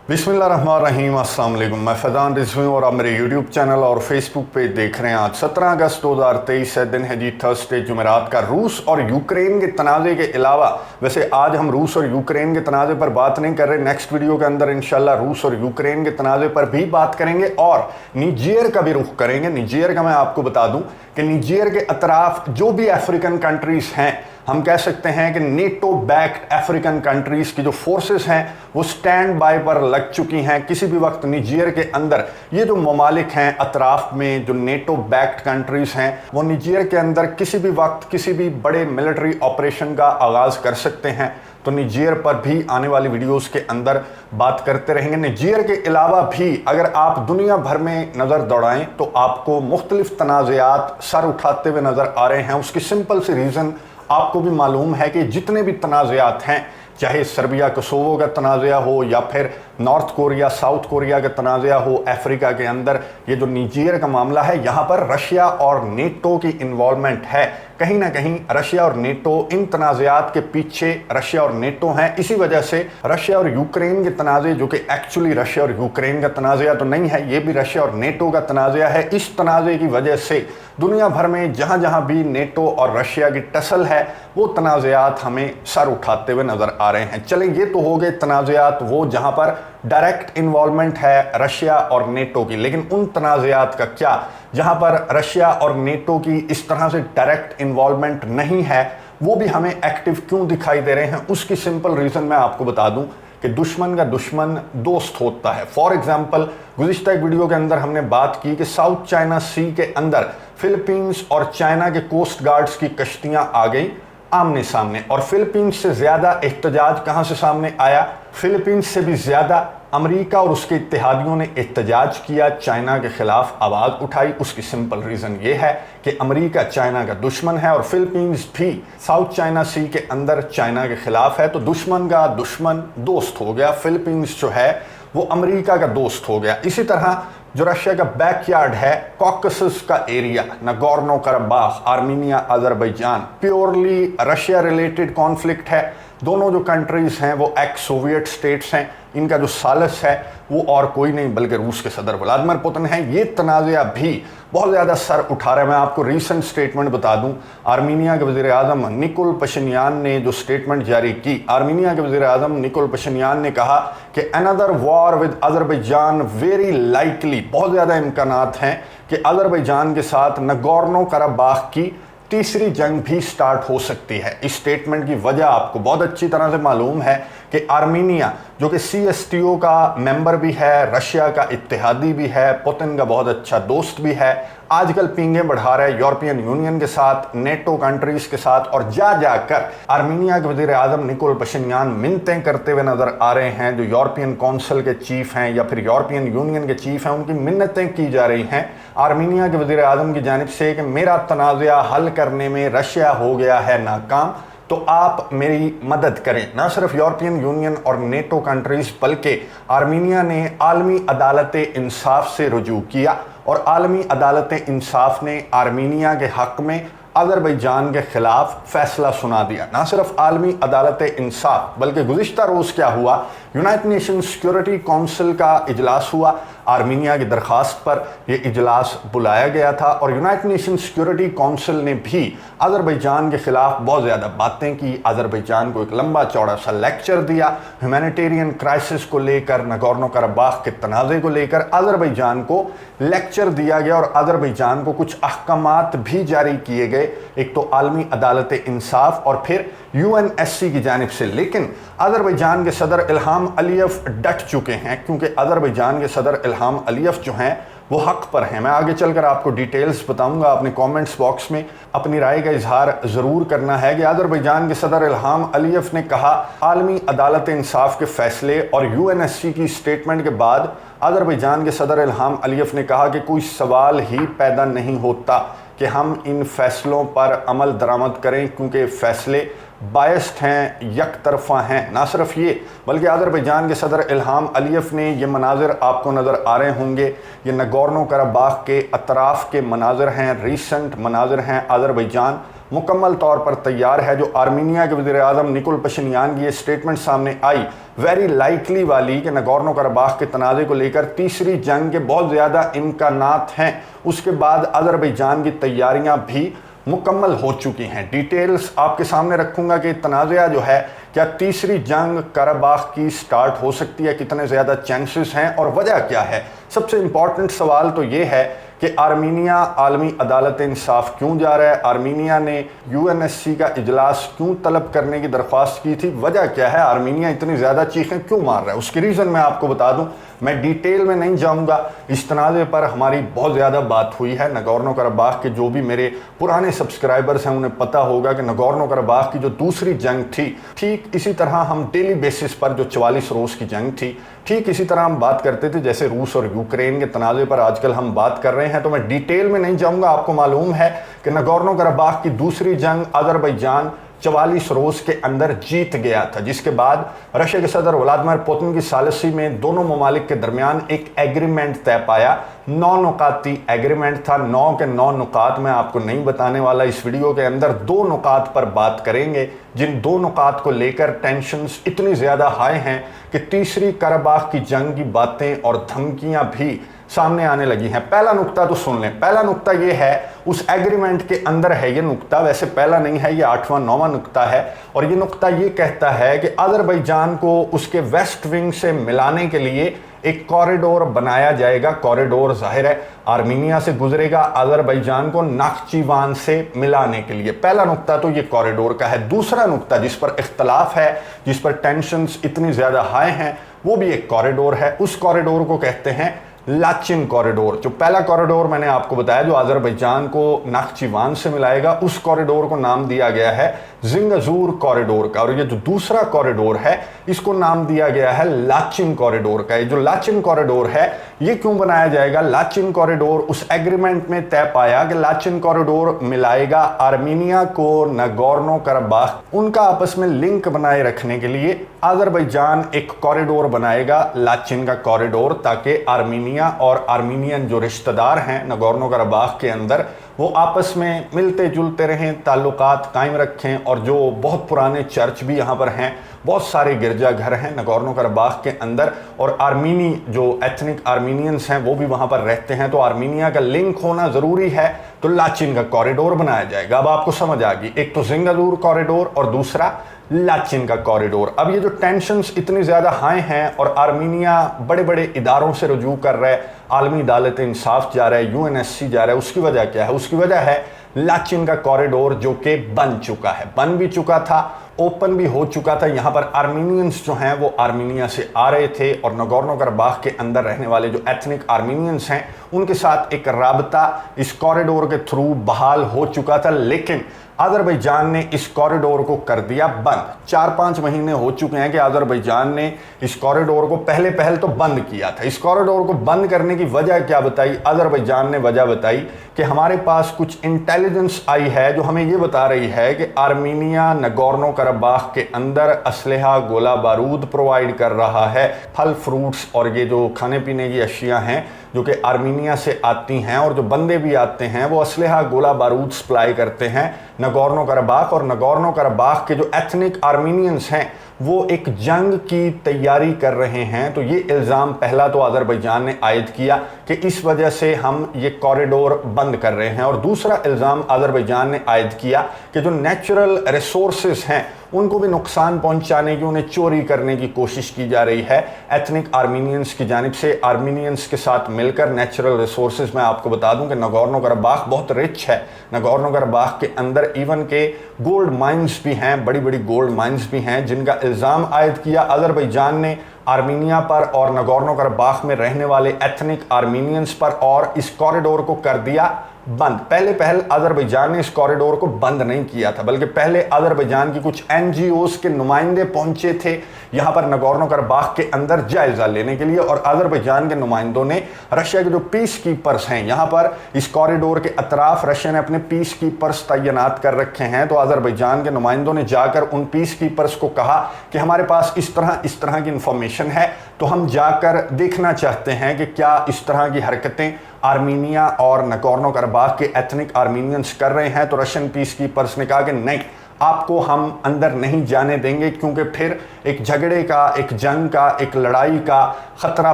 बिस्मिल्लाहिर्रहमानिर्रहीम, अस्सलाम वालेकुम। मैं फैज़ान रिजवी और आप मेरे यूट्यूब चैनल और फेसबुक पे देख रहे हैं। आज 17 अगस्त 2023 है, दिन है जी थर्सडे, जुमेरात का। रूस और यूक्रेन के तनाज़े के अलावा, वैसे आज हम रूस और यूक्रेन के तनाज़े पर बात नहीं कर रहे, नेक्स्ट वीडियो के अंदर इंशाल्लाह रूस और यूक्रेन के तनाज़े पर भी बात करेंगे और निजेर का भी रुख करेंगे। निजेर का मैं आपको बता दूं कि निजेर के अतराफ जो भी अफ्रीकन कंट्रीज़ हैं, हम कह सकते हैं कि नेटो बैक्ड अफ्रीकन कंट्रीज़ की जो फोर्सेस हैं वो स्टैंड बाय पर लग चुकी हैं। किसी भी वक्त निजेर के अंदर ये जो ममालिक हैं अतराफ में, जो नेटो बैक्ड कंट्रीज़ हैं, वो निजेर के अंदर किसी भी वक्त किसी भी बड़े मिलिट्री ऑपरेशन का आगाज़ कर सकते हैं। तो निजेर पर भी आने वाली वीडियोस के अंदर बात करते रहेंगे। निजेर के अलावा भी अगर आप दुनिया भर में नज़र दौड़ाएं तो आपको मुख्तलिफ तनाज़ात सर उठाते हुए नज़र आ रहे हैं। उसकी सिंपल सी रीज़न आपको भी मालूम है कि जितने भी तनाज़ात हैं, चाहे सर्बिया कोसोवो का तनाज़ा हो या फिर नॉर्थ कोरिया साउथ कोरिया का तनाज़ा हो अफ्रीका के अंदर, ये जो निजेर का मामला है यहाँ पर रशिया और नेटो की इन्वॉल्वमेंट है। कहीं ना कहीं रशिया और नेटो इन तनाज़ात के पीछे रशिया और नेटो हैं। इसी वजह से रशिया और यूक्रेन के तनाज़े, जो कि एक्चुअली रशिया और यूक्रेन का तनाज़ा तो नहीं है, ये भी रशिया और नेटो का तनाज़ा है। इस तनाज़े की वजह से दुनिया भर में जहाँ जहाँ भी नेटो और रशिया की टसल है वो तनाज़ात हमें सर उठाते हुए नज़र आ रहे हैं। चलें, ये तो हो गए तनाज़ात वो जहाँ पर डायरेक्ट इन्वॉल्वमेंट है रशिया और नेटो की, लेकिन उन तनाज़ात का क्या जहाँ पर रशिया और नेटो की इस तरह से डायरेक्ट इन्वॉल्वमेंट नहीं है, वो भी हमें एक्टिव क्यों दिखाई दे रहे हैं? उसकी सिंपल रीज़न मैं आपको बता दूं कि दुश्मन का दुश्मन दोस्त होता है। फॉर एग्जाम्पल, गुज़िश्ता एक वीडियो के अंदर हमने बात की कि साउथ चाइना सी के अंदर फिलीपींस और चाइना के कोस्ट गार्ड्स की कश्तियां आ गई आमने सामने, और फिलीपींस से ज़्यादा एहतजाज कहाँ से सामने आया? फिलीपींस से भी ज़्यादा अमेरिका और उसके इत्तेहादियों ने एहतजाज किया, चाइना के खिलाफ आवाज़ उठाई। उसकी सिंपल रीज़न ये है कि अमेरिका चाइना का दुश्मन है और फिलीपींस भी साउथ चाइना सी के अंदर चाइना के खिलाफ है। तो दुश्मन का दुश्मन दोस्त हो गया। फिलीपींस जो है वो अमेरिका का दोस्त हो गया। इसी तरह जो रशिया का बैकयार्ड है, कॉकसस का area, Nagorno Karabakh, Armenia, Azerbaijan, purely Russia related conflict है। दोनों जो कंट्रीज़ हैं वो एक्स सोवियत स्टेट्स हैं। इनका जो सालस है वो और कोई नहीं बल्कि रूस के सदर व्लादिमीर पुतिन है। ये तनाज़ा भी बहुत ज़्यादा सर उठा रहा है। मैं आपको रीसेंट स्टेटमेंट बता दूं, आर्मीनिया के वज़ीर आज़म निकोल पशिन्यान ने जो स्टेटमेंट जारी की, आर्मीनिया के वज़ीर आज़म निकोल पशिन्यान ने कहा कि another war with Azerbaijan very likely, बहुत ज़्यादा इम्कानात हैं कि अजरबैजान के साथ नगोर्नो कराबाख की तीसरी जंग भी स्टार्ट हो सकती है। इस स्टेटमेंट की वजह आपको बहुत अच्छी तरह से मालूम है कि आर्मीनिया जो कि CSTO का मेंबर भी है, रशिया का इत्तेहादी भी है, पुतिन का बहुत अच्छा दोस्त भी है, आजकल पींगे बढ़ा रहा है यूरोपियन यूनियन के साथ, नेटो कंट्रीज़ के साथ, और जाकर आर्मीनिया के वज़ीर आज़म निकोल पशिन्यान मिन्नतें करते हुए नज़र आ रहे हैं। जो यूरोपियन काउंसिल के चीफ हैं या फिर यूरोपियन यूनियन के चीफ हैं, उनकी मिन्नतें की जा रही हैं आर्मीनिया के वज़ीर आज़म की जानिब से कि मेरा तनाज़ा हल करने में रशिया हो गया है नाकाम, तो आप मेरी मदद करें। ना सिर्फ यूरोपियन यूनियन और नेटो कंट्रीज़ बल्कि आर्मीनिया ने आलमी अदालत इंसाफ से रुजू किया और आलमी अदालत इंसाफ ने आर्मीनिया के हक़ में अजरबैजान के ख़िलाफ़ फ़ैसला सुना दिया। ना सिर्फ आलमी अदालत इंसाफ बल्कि गुज़िश्ता रोज़ क्या हुआ, यूनाइटेड नेशन सिक्योरिटी काउंसिल का इजलास हुआ। आर्मीनिया की दरख्वास्त पर यह इजलास बुलाया गया था और यूनाइटेड नेशन सिक्योरिटी काउंसिल ने भी अजरबैजान के ख़िलाफ़ बहुत ज़्यादा बातें की। अजरबैजान को एक लंबा चौड़ा सा लेक्चर दिया ह्यूमैनिटेरियन क्राइसिस को लेकर, नगोर्नो कराबाख के तनाज़े को लेकर अजरबैजान को लेक्चर दिया गया और अजरबैजान को कुछ अहकामात भी जारी किए गए, एक तो आलमी अदालत इंसाफ और फिर UNSC की जानिब से। लेकिन अजरबैजान के सदर इल्हाम अलीयव डट चुके हैं, क्योंकि अजरबैजान के सदर इल्हाम अलीयव जो हैं वो हक़ पर हैं। मैं आगे चलकर आपको डिटेल्स बताऊंगा। अपने कमेंट्स बॉक्स में अपनी राय का इजहार ज़रूर करना है कि अजरबैजान के सदर इल्हाम अलीयव ने कहा आलमी अदालत इंसाफ के फ़ैसले और UNSC की स्टेटमेंट के बाद अजरबैजान के सदर इल्हाम अलीयव ने कहा कि कोई सवाल ही पैदा नहीं होता कि हम इन फ़ैसलों पर अमल दरामद करें, क्योंकि फ़ैसले बायस्ड हैं, यक तरफा हैं। ना सिर्फ ये बल्कि अजरबैजान के सदर इल्हाम अलीयव ने ये मनाजिर आपको नज़र आ रहे होंगे, ये नगोर्नो कराबाख के अतराफ़ के मनाजिर हैं, रीसेंट मनाजिर हैं। अजरबैजान मुकम्मल तौर पर तैयार है। जो आर्मीनिया के वज़ीर आज़म निकोल पशिन्यान की ये स्टेटमेंट सामने आई, वेरी लाइकली वाली कि नगोर्नो कराबाख के तनाज़े को लेकर तीसरी जंग के बहुत ज़्यादा इम्कानात हैं। उसके बाद अज़रबैजान की तैयारियां भी मुकम्मल हो चुकी हैं। डिटेल्स आपके सामने रखूंगा कि तनाज़ा जो है, क्या तीसरी जंग कराबाख की स्टार्ट हो सकती है, कितने ज़्यादा चांसेस हैं और वजह क्या है। सबसे इम्पॉर्टेंट सवाल तो ये है कि आर्मीनिया आलमी अदालत इंसाफ क्यों जा रहा है, आर्मीनिया ने यूएनएससी का इजलास क्यों तलब करने की दरख्वास्त की थी, वजह क्या है, आर्मीनिया इतनी ज़्यादा चीखें क्यों मार रहा है, उसकी रीज़न मैं आपको बता दूं। मैं डिटेल में नहीं जाऊंगा, इस तनाज़े पर हमारी बहुत ज़्यादा बात हुई है। नगोर्नो कराबाख के जो भी मेरे पुराने सब्सक्राइबर्स हैं उन्हें पता होगा कि नगोर्नो कराबाख की जो दूसरी जंग थी, ठीक इसी तरह हम डेली बेसिस पर जो 44 रोज़ की जंग थी, ठीक इसी तरह हम बात करते थे जैसे रूस और यूक्रेन के तनाज़े पर आजकल हम बात कर रहे हैं। तो मैं डिटेल में नहीं जाऊंगा। आपको मालूम है कि नगोर्नो कराबाख की दूसरी जंग अज़रबैजान 44 रोज़ के अंदर जीत गया था, जिसके बाद रशिया के सदर व्लादिमीर पुतिन की सालिसी में दोनों ममालिक के दरमियान एक एग्रीमेंट तय पाया। 9 नुकाती एग्रीमेंट था। 9 के 9 नुकात मैं आपको नहीं बताने वाला इस वीडियो के अंदर। 2 नुकात पर बात करेंगे, जिन 2 नुकात को लेकर टेंशन्स इतनी ज़्यादा हाई हैं कि तीसरी कराबाख की जंग की बातें और धमकियां भी सामने आने लगी हैं। पहला नुक्ता तो सुन लें। पहला नुक्ता ये है, उस एग्रीमेंट के अंदर है ये नुक्ता, वैसे पहला नहीं है, ये 8वां 9वां नुक्ता है। और ये नुक्ता ये कहता है कि अज़रबैजान को उसके वेस्ट विंग से मिलाने के लिए एक कॉरिडोर बनाया जाएगा। कॉरिडोर जाहिर है आर्मीनिया से गुजरेगा, अज़रबैजान को नाख्चीवान से मिलाने के लिए। पहला नुक्ता तो ये कॉरिडोर का है। दूसरा नुक्ता जिस पर इख्तलाफ है, जिस पर टेंशन्स इतनी ज़्यादा हाई हैं, वो भी एक कॉरिडोर है। उस कॉरिडोर को कहते हैं लाचिन कॉरिडोर। जो पहला कॉरिडोर मैंने आपको बताया जो अज़रबैजान को नाख्चीवान से मिलाएगा, उस कॉरिडोर को नाम दिया गया है जिंगजूर कॉरिडोर का। और ये जो दूसरा कॉरिडोर है इसको नाम दिया गया है लाचिन कॉरिडोर का। ये जो लाचिन कॉरिडोर है ये क्यों बनाया जाएगा? लाचिन कॉरिडोर उस एग्रीमेंट में तय पाया कि लाचिन कॉरिडोर मिलाएगा आर्मीनिया को नगोर्नो कराबाख। उनका आपस में लिंक बनाए रखने के लिए अज़रबैजान एक कॉरिडोर बनाएगा, लाचिन का कॉरिडोर, ताकि आर्मीनिया और आर्मीनियन जो रिश्तेदार हैं नगोर्नो कराबाख के अंदर वो आपस में मिलते जुलते रहें, ताल्लुकात कायम रखें। और जो बहुत पुराने चर्च भी यहाँ पर हैं, बहुत सारे गिरजाघर हैं नगोर्नो कराबाख के अंदर, और आर्मीनी जो एथनिक आर्मीनियंस हैं वो भी वहाँ पर रहते हैं, तो आर्मीनिया का लिंक होना ज़रूरी है। तो लाचिन का कॉरिडोर बनाया जाएगा। अब आपको समझ आ गई, एक तो जिंगजूर कॉरिडोर और दूसरा लाचिन का कॉरिडोर। अब ये जो टेंशन्स इतनी ज़्यादा हाई हैं और आर्मीनिया बड़े बड़े इदारों से रुजू कर रहा है, आलमी अदालत इंसाफ जा रहा है, यूएनएससी जा रहा है, उसकी वजह क्या है? उसकी वजह है लाचिन का कॉरिडोर जो कि बन चुका है, बन भी चुका था, ओपन भी हो चुका था। यहाँ पर आर्मीनियंस जो हैं वो आर्मीनिया से आ रहे थे और नगोर्नो कराबाख के अंदर रहने वाले जो एथनिक आर्मीनियंस हैं उनके साथ एक राबता इस कॉरिडोर के थ्रू बहाल हो चुका था। लेकिन अज़रबैजान ने इस कॉरिडोर को कर दिया बंद। 4-5 महीने हो चुके हैं कि अज़रबैजान ने इस कॉरिडोर को पहल तो बंद किया था। इस कॉरिडोर को बंद करने की वजह क्या बताई? अज़रबैजान ने वजह बताई कि हमारे पास कुछ इंटेलिजेंस आई है जो हमें ये बता रही है कि आर्मीनिया नगोर्नो कराबाख के अंदर असलहा, गोला बारूद प्रोवाइड कर रहा है, फल फ्रूट्स और ये जो खाने पीने की अशिया हैं जो कि आर्मीनिया से आती हैं, और जो बंदे भी आते हैं वो असलहा, गोला बारूद सप्लाई करते हैं नगोर्नो कराबाख। और नगोर्नो कराबाख के जो एथनिक आर्मीनियंस हैं वो एक जंग की तैयारी कर रहे हैं। तो ये इल्ज़ाम पहला तो अज़रबैजान ने आयद किया कि इस वजह से हम ये कॉरिडोर बंद कर रहे हैं, और दूसरा इल्ज़ाम अज़रबैजान ने आयद किया कि जो नेचुरल रिसोर्सेज हैं उनको भी नुकसान पहुंचाने की, उन्हें चोरी करने की कोशिश की जा रही है एथनिक आर्मीनियंस की जानिब से। आर्मीनियंस के साथ मिलकर नेचुरल रिसोर्सेज, मैं आपको बता दूं कि नगोर्नो कराबाख बहुत रिच है। नगोर्नो कराबाख के अंदर इवन के गोल्ड माइंस भी हैं, बड़ी बड़ी गोल्ड माइंस भी हैं, जिनका इल्ज़ाम आयद किया अज़रबैजान ने आर्मीनिया पर और नगोर्नो कराबाख में रहने वाले एथनिक आर्मीनियंस पर, और इस कॉरिडोर को कर दिया बंद। पहले अज़रबैजान ने इस कॉरिडोर को बंद नहीं किया था, बल्कि पहले अज़रबैजान की कुछ एनजीओस के नुमाइंदे पहुंचे थे یہاں پر نگورنو کرباخ کے اندر جائزہ لینے کے لیے، اور آذربائیجان کے نمائندوں نے رشیا کے جو پیس کیپرز ہیں یہاں پر اس کوریڈور کے اطراف رشیا نے اپنے پیس کیپرز تعینات کر رکھے ہیں، تو آذربائیجان کے نمائندوں نے جا کر ان پیس کیپرز کو کہا کہ ہمارے پاس اس طرح کی انفارمیشن ہے، تو ہم جا کر دیکھنا چاہتے ہیں کہ کیا اس طرح کی حرکتیں آرمینیا اور نگورنو کرباخ کے ایتھنک آرمینینز کر رہے ہیں۔ تو رشین پیس کیپرز نے کہا کہ نہیں، آپ کو ہم اندر نہیں جانے دیں گے، کیونکہ پھر ایک جھگڑے کا، ایک جنگ کا، ایک لڑائی کا خطرہ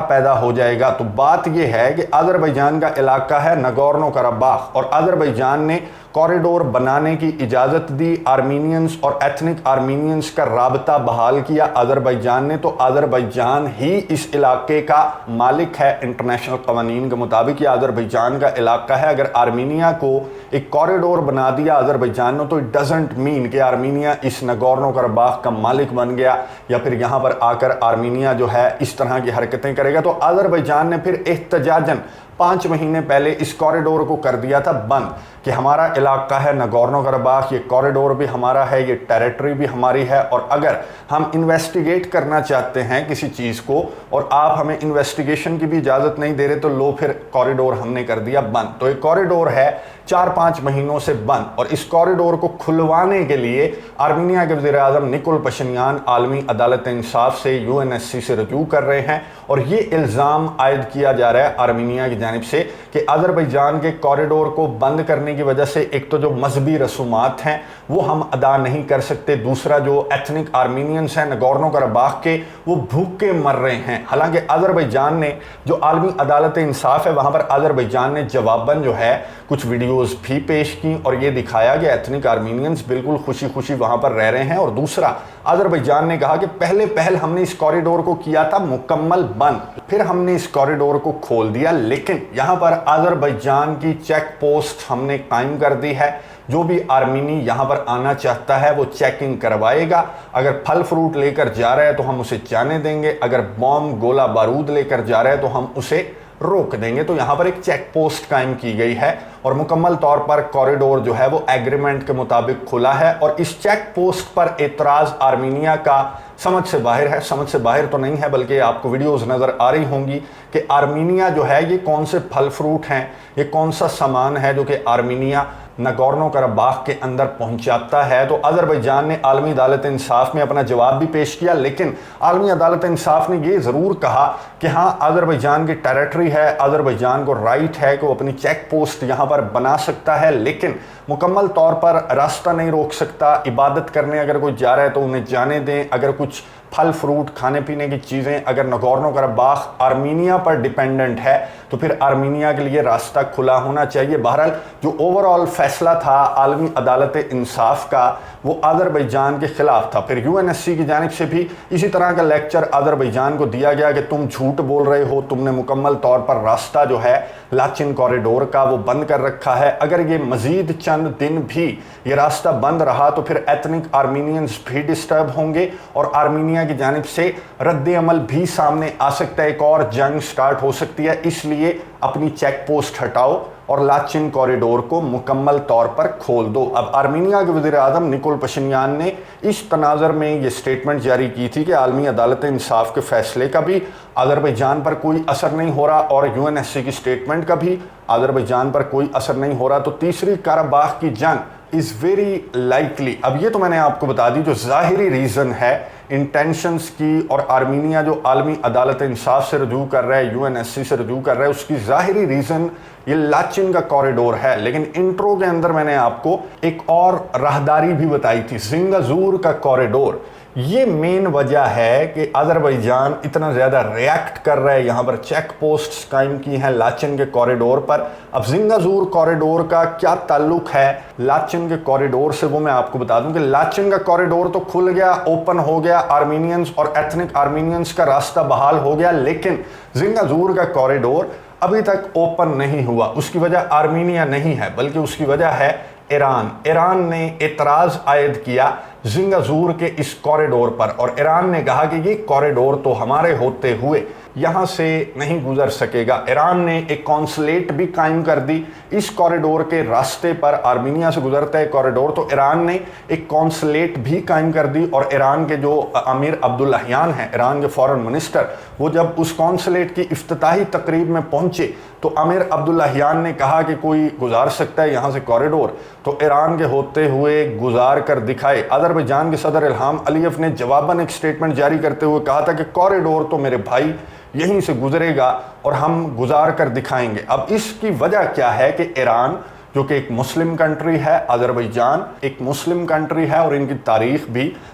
پیدا ہو جائے گا۔ تو بات یہ ہے کہ آذربائیجان کا علاقہ ہے نگورنو کرباخ، اور آذربائیجان نے کوریڈور بنانے کی اجازت دی، آرمینینز اور ایتھنک آرمینینز کا رابطہ بحال کیا آذربائیجان نے۔ تو آذربائیجان ہی اس علاقے کا مالک ہے، انٹرنیشنل قوانین کے مطابق یہ آذربائیجان کا علاقہ ہے۔ اگر آرمینیا کو ایک کوریڈور بنا دیا آذربائیجان نے، تو اٹ ڈزنٹ مین کہ آرمینیا اس نگورنو کرباخ کا مالک بن گیا یا پھر یہاں پر آ کر آرمینیا جو ہے اس طرح کی حرکتیں کرے گا۔ تو آذربائیجان نے پھر احتجاجاً 5 مہینے پہلے اس کوریڈور کو کر دیا تھا بند، کہ ہمارا علاقہ ہے نگورنو کرباخ، یہ کوریڈور بھی ہمارا ہے، یہ ٹیریٹری بھی ہماری ہے، اور اگر ہم انویسٹیگیٹ کرنا چاہتے ہیں کسی چیز کو اور آپ ہمیں انویسٹیگیشن کی بھی اجازت نہیں دے رہے، تو لو پھر کوریڈور ہم نے کر دیا بند۔ تو یہ کوریڈور ہے 4-5 مہینوں سے بند، اور اس کوریڈور کو کھلوانے کے لیے آرمینیا کے وزیر اعظم نکول پشنیان عالمی عدالت انصاف سے UNSC سے رجوع کر رہے ہیں، اور یہ الزام عائد کیا جا رہا ہے آرمینیا کی جانب سے کہ آذربائیجان کے کوریڈور کو بند کرنے کی وجہ سے ایک تو جو مذہبی رسومات ہیں وہ ہم ادا نہیں کر سکتے، دوسرا جو ایتھنک آرمینینز ہیں نگورنو کرباخ کے وہ بھوکے مر رہے ہیں۔ حالانکہ آذربائیجان نے جو عالمی عدالت انصاف ہے وہاں پر آذربائیجان نے جواباً جو ہے کچھ ویڈیوز بھی پیش کی اور یہ دکھایا کہ ایتھنک آرمینینز بالکل خوشی خوشی وہاں پر رہ رہے ہیں، اور دوسرا آذربائیجان نے کہا کہ پہل ہم نے اس کوریڈور کو کیا تھا مکمل بند، پھر ہم نے اس کوریڈور کو کھول دیا، لیکن یہاں پر آذربائیجان کی چیک پوسٹ ہم نے قائم کر دی ہے۔ جو بھی آرمینی یہاں پر آنا چاہتا ہے وہ چیکنگ کروائے گا، اگر پھل فروٹ لے کر جا رہا ہے تو ہم اسے جانے دیں گے، اگر بوم گولہ بارود لے کر جا رہا ہے تو ہم اسے روک دیں گے۔ تو یہاں پر ایک چیک پوسٹ قائم کی گئی ہے اور مکمل طور پر کوریڈور جو ہے وہ ایگریمنٹ کے مطابق کھلا ہے، اور اس چیک پوسٹ پر اعتراض آرمینیا کا سمجھ سے باہر ہے۔ سمجھ سے باہر تو نہیں ہے بلکہ آپ کو ویڈیوز نظر آ رہی ہوں گی کہ آرمینیا جو ہے یہ کون سے پھل فروٹ ہیں، یہ کون سا سامان ہے جو کہ آرمینیا نگورنو کرباخ کے اندر پہنچاتا ہے۔ تو آذربائیجان نے عالمی عدالت انصاف میں اپنا جواب بھی پیش کیا، لیکن عالمی عدالت انصاف نے یہ ضرور کہا کہ ہاں آذربائیجان کی ٹیریٹری ہے، آذربائیجان کو رائٹ ہے کہ وہ اپنی چیک پوسٹ یہاں پر بنا سکتا ہے، لیکن مکمل طور پر راستہ نہیں روک سکتا۔ عبادت کرنے اگر کوئی جا رہا ہے تو انہیں جانے دیں، اگر کچھ پھل فروٹ کھانے پینے کی چیزیں اگر نگورنو کرباخ آرمینیا پر ڈیپینڈنٹ ہے تو پھر آرمینیا کے لیے راستہ کھلا ہونا چاہیے۔ بہرحال جو اوورآل فیصلہ تھا عالمی عدالت انصاف کا وہ آذربائیجان کے خلاف تھا۔ پھر UNSC کی جانب سے بھی اسی طرح کا لیکچر آذربائیجان کو دیا گیا کہ تم جھوٹ بول رہے ہو، تم نے مکمل طور پر راستہ جو ہے لاچن کوریڈور کا وہ بند کر رکھا ہے، اگر یہ مزید چند دن بھی یہ راستہ بند رہا تو پھر ایتھنک آرمینینز بھی ڈسٹرب ہوں گے اور آرمینیا کی جانب سے رد عمل بھی سامنے آ سکتا ہے، ایک اور جنگ سٹارٹ ہو سکتی ہے۔ اس لیے اپنی چیک پوسٹ ہٹاؤ اور لاچن کوریڈور کو مکمل طور پر کھول دو۔ اب آرمینیا کے وزیر اعظم نکول پشنیان نے اس تناظر میں یہ سٹیٹمنٹ جاری کی تھی کہ عالمی عدالت انصاف کے فیصلے کا بھی آذربائیجان پر کوئی اثر نہیں ہو رہا اور UNSC کی سٹیٹمنٹ کا بھی آذربائیجان پر کوئی اثر نہیں ہو رہا، تو تیسری قرباخ کی جنگ is very likely۔ اب یہ تو میں نے آپ کو بتا دی جو ظاہری ریزن ہے انٹینشنز کی، اور آرمینیا جو عالمی عدالت انصاف سے رجوع کر رہا ہے، UNSC سے رجوع کر رہا ہے، اس کی ظاہری ریزن یہ لاچن کا کوریڈور ہے۔ لیکن انٹرو کے اندر میں نے آپ کو ایک اور راہداری بھی بتائی تھی، زنگازور کا کوریڈور۔ یہ مین وجہ ہے کہ آذربائیجان اتنا زیادہ ریاکٹ کر رہا ہے، یہاں پر چیک پوسٹس قائم کی ہیں لاچن کے کوریڈور پر۔ اب زنگازور کوریڈور کا کیا تعلق ہے لاچن کے کوریڈور سے وہ میں آپ کو بتا دوں کہ لاچن کا کوریڈور تو کھل گیا، اوپن ہو گیا، آرمینینز اور ایتھنک آرمینینز کا راستہ بحال ہو گیا، لیکن زنگازور کا کوریڈور ابھی تک اوپن نہیں ہوا۔ اس کی وجہ آرمینیا نہیں ہے بلکہ اس کی وجہ ہے ایران۔ ایران نے اعتراض عائد کیا जिंगाजूर के इस कॉरिडोर पर, और ईरान ने कहा कि ये कॉरिडोर तो हमारे होते हुए यहाँ से नहीं गुजर सकेगा। ईरान ने एक कॉन्सुलेट भी कायम कर दी इस कॉरिडोर के रास्ते पर। आर्मीनिया से गुजरता है कॉरिडोर, तो ईरान ने एक कॉन्सुलेट भी कायम कर दी। और ईरान के जो अमीर अब्दुल्लाहियान हैं, ईरान के फॉरेन मिनिस्टर, वो जब उस कॉन्सुलेट की इफ्तिताही तकरीब में पहुंचे तो अमीर अब्दुल्लाहियान ने कहा कि कोई गुजार सकता है यहाँ से कॉरिडोर, तो ईरान के होते हुए गुजार कर दिखाए। अज़रबैजान के सदर इल्हाम अलीयव ने जवाबन एक स्टेटमेंट जारी करते हुए कहा था कि कॉरिडोर तो मेरे भाई यहीं से गुजरेगा और हम गुजार कर दिखाएंगे। अब इसकी वजह क्या है कि ईरान जो कि एक मुस्लिम कंट्री है, अज़रबैजान एक मुस्लिम कंट्री है, और इनकी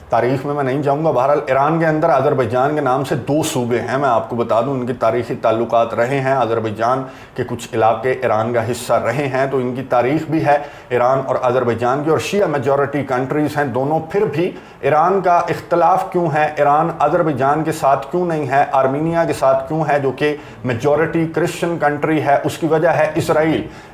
तारीख में मैं नहीं जाऊंगा। बहरहाल ईरान के अंदर अज़रबैजान के नाम से 2 सूबे हैं, मैं आपको बता दूं इनकी तारीख़ी ताल्लुकात रहे हैं। अज़रबैजान के कुछ इलाके ईरान का हिस्सा रहे हैं, तो इनकी तारीख़ भी है ईरान और अज़रबैजान की, और शिया मेजॉरिटी कंट्रीज़ हैं दोनों। फिर भी ईरान का इख्तलाफ क्यों है, ईरान अज़रबैजान के साथ क्यों नहीं है, आर्मीनिया के साथ क्यों है जो कि मेजॉरिटी क्रिश्चियन कंट्री है? उसकी वजह है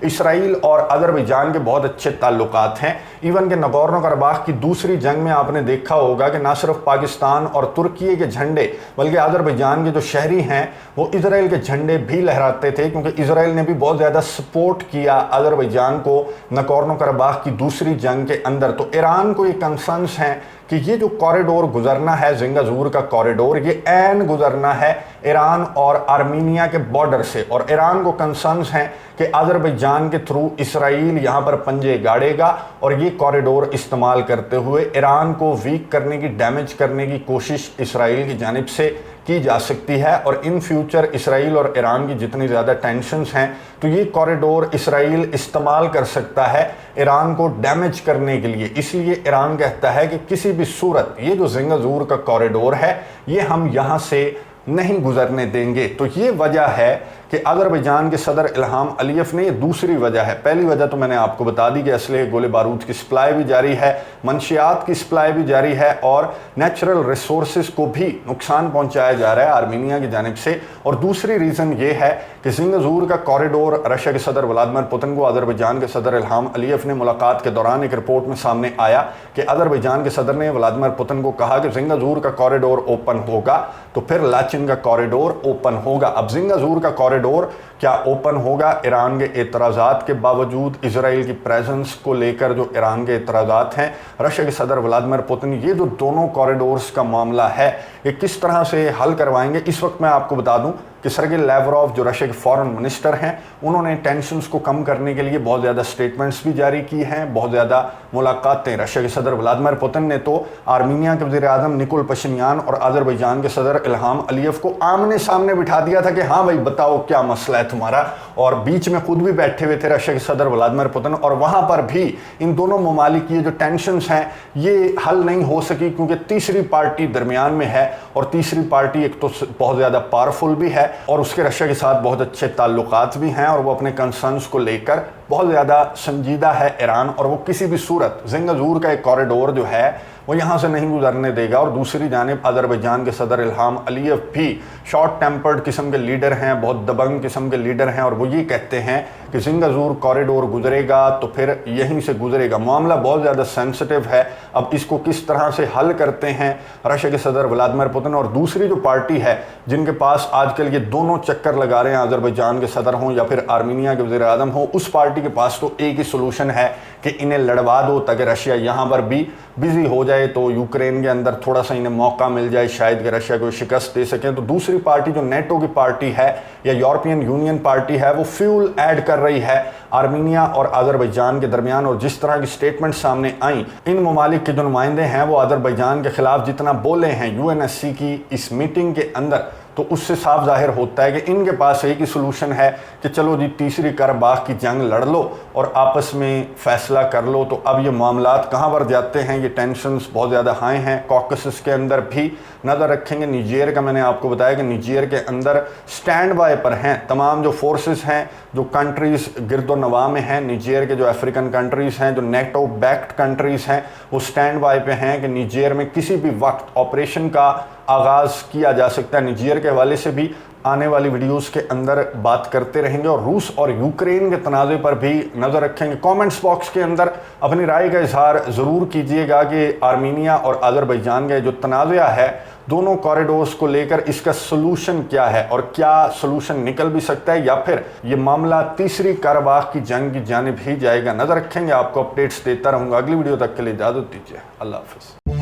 इसराइल और अज़रबैजान के बहुत अच्छे ताल्लुकात हैं। इवन के नगोर्नो कराबाख की दूसरी जंग में आपने देखा होगा कि ना सिर्फ पाकिस्तान और तुर्की के झंडे, बल्कि अज़रबैजान के जो शहरी हैं वो इजराइल के झंडे भी लहराते थे, क्योंकि इजराइल ने भी बहुत ज़्यादा सपोर्ट किया अज़रबैजान को नगोर्नो कराबाख की दूसरी जंग के अंदर। तो ईरान को ये कंसर्न्स हैं कि ये जो कॉरिडोर गुजरना है, जिंगाजूर का कॉरिडोर, ये ऐन गुजरना है ईरान और आर्मीनिया के बॉर्डर से, और ईरान को कंसर्न्स हैं कि अज़रबैजान के थ्रू इसराइल यहाँ पर पंजे गाड़ेगा और ये कॉरिडोर इस्तेमाल करते हुए ईरान को वीक करने की, डैमेज करने की कोशिश इसराइल की जानिब से की जा सकती है। और इन फ्यूचर इसराइल और ईरान की जितनी ज़्यादा टेंशन्स हैं, तो ये कॉरिडोर इसराइल इस्तेमाल कर सकता है ईरान को डैमेज करने के लिए। इसलिए ईरान कहता है कि किसी भी सूरत ये जो जिंगाजूर का कॉरिडोर है ये हम यहाँ से नहीं गुजरने देंगे। तो ये वजह है कि अज़रबैजान के सदर इल्हाम अलीयव ने, ये दूसरी वजह है। पहली वजह तो मैंने आपको बता दी कि असले गोले बारूद की सप्लाई भी जारी है, मंशियात की सप्लाई भी जारी है, और नेचुरल रिसोर्सेज को भी नुकसान पहुंचाया जा रहा है आर्मीनिया की जानिब से। और दूसरी रीज़न ये है कि जिंगाजूर का कॉरिडोर, रशिया के सदर व्लादिमीर पुतिन को अज़रबैजान के सदर इल्हाम अलीयव ने मुलाकात के दौरान एक रिपोर्ट में सामने आया कि अज़रबैजान के सदर ने व्लादिमीर पुतिन को कहा कि जिंगाजूर का कॉरिडोर ओपन होगा तो फिर लाचिन का कॉरिडोर ओपन होगा। अब जिंगाजूर का कॉरिडोर क्या ओपन होगा? ईरान के एतराज़ात के बावजूद, इसराइल की प्रेजेंस को लेकर जो ईरान के एतराज़ात हैं, रशिया के सदर व्लादिमीर पुतिन ये जो दोनों कॉरिडोर्स का मामला है ये किस तरह से हल करवाएंगे? इस वक्त मैं आपको बता दूं कि सर्गेई लैवरोव जो रशिया के फॉरेन मिनिस्टर हैं, उन्होंने टेंशन्स को कम करने के लिए बहुत ज़्यादा स्टेटमेंट्स भी जारी की हैं, बहुत ज़्यादा मुलाकातें। रशिया के सदर व्लादिमीर पुतिन ने तो आर्मीनिया के वज़ीर-ए-आज़म निकोल पशिन्यान और अज़रबैजान के सदर इल्हाम अलीयव को आमने सामने बिठा दिया था कि हाँ भाई बताओ क्या मसला है तुम्हारा, और बीच में खुद भी बैठे हुए थे रशिया के सदर व्लादिमीर पुतिन। और वहाँ पर भी इन दोनों ममालिक की जो टेंशन्स हैं ये हल नहीं हो सकी, क्योंकि तीसरी पार्टी दरमियान में है, और तीसरी पार्टी एक तो बहुत ज़्यादा पावरफुल भी है और उसके रशिया के साथ बहुत अच्छे ताल्लुकात भी हैं, और वो अपने कंसर्न्स को लेकर बहुत ज़्यादा संजीदा है ईरान, और वो किसी भी सूरत जिंगाजूर का एक कॉरिडोर जो है वो यहाँ से नहीं गुजरने देगा। और दूसरी जानिब अज़रबैजान के सदर इल्हाम अलीयव भी शॉर्ट टेम्पर्ड किस्म के लीडर हैं, बहुत दबंग किस्म के लीडर हैं, और वो ये कहते हैं कि जिंगाजूर कॉरिडोर गुजरेगा तो फिर यहीं से गुजरेगा। मामला बहुत ज़्यादा सेंसिटिव है, अब इसको किस तरह से हल करते हैं रशिया के सदर व्लादिमीर पुतिन। और दूसरी जो पार्टी है जिनके पास आजकल ये दोनों चक्कर लगा रहे हैं, अज़रबैजान के सदर हों या फिर आर्मीनिया के वज़ीर-ए-आज़म हो, उस पार्टी के पास तो एक ही सोल्यूशन है कि इन्हें लड़वा दो ताकि रशिया यहाँ पर भी बिजी हो जाए, तो यूक्रेन के अंदर थोड़ा सा इन्हें मौका मिल जाए शायद कि रशिया को शिकस्त दे सकें। तो दूसरी पार्टी जो नेटो की पार्टी है या यूरोपियन यूनियन पार्टी है, वो फ्यूल ऐड कर रही है आर्मीनिया और अज़रबैजान के दरमियान। और जिस तरह की स्टेटमेंट सामने आई, इन ममालिक के जो नुमाइंदे हैं वो अज़रबैजान के खिलाफ जितना बोले हैं यूएनएससी की इस मीटिंग के अंदर, तो उससे साफ जाहिर होता है कि इनके पास एक ही सोल्यूशन है कि चलो जी तीसरी कराबाख की जंग लड़ लो और आपस में फैसला कर लो। तो अब ये मामलात कहाँ पर जाते हैं, ये टेंशन्स बहुत ज़्यादा हाई हैं। कॉकसस के अंदर भी नज़र रखेंगे। निजेर का मैंने आपको बताया कि निजेर के अंदर स्टैंड बाय पर हैं तमाम जो फोर्सेस हैं, जो कंट्रीज़ गिरदो नवा में हैं, निजेर के जो अफ्रीकन कंट्रीज़ हैं, जो नेटो बैक्ड कंट्रीज़ हैं, वो स्टैंड बाय पे हैं कि निजेर में किसी भी वक्त ऑपरेशन का आगाज़ किया जा सकता है। निजेर के हवाले से भी आने वाली वीडियोस के अंदर बात करते रहेंगे और रूस और यूक्रेन के तनाज़े पर भी नज़र रखेंगे। कमेंट्स बॉक्स के अंदर अपनी राय का इजहार ज़रूर कीजिएगा कि आर्मीनिया और अज़रबैजान का जो तनाज़ा है दोनों कॉरिडोर्स को लेकर, इसका सलूशन क्या है और क्या सलूशन निकल भी सकता है या फिर ये मामला तीसरी कारबाख की जंग की जानिब ही जाएगा। नज़र रखेंगे, आपको अपडेट्स देता रहूँगा। अगली वीडियो तक के लिए इजाज़त दीजिए। अल्लाह हाफ़िज़।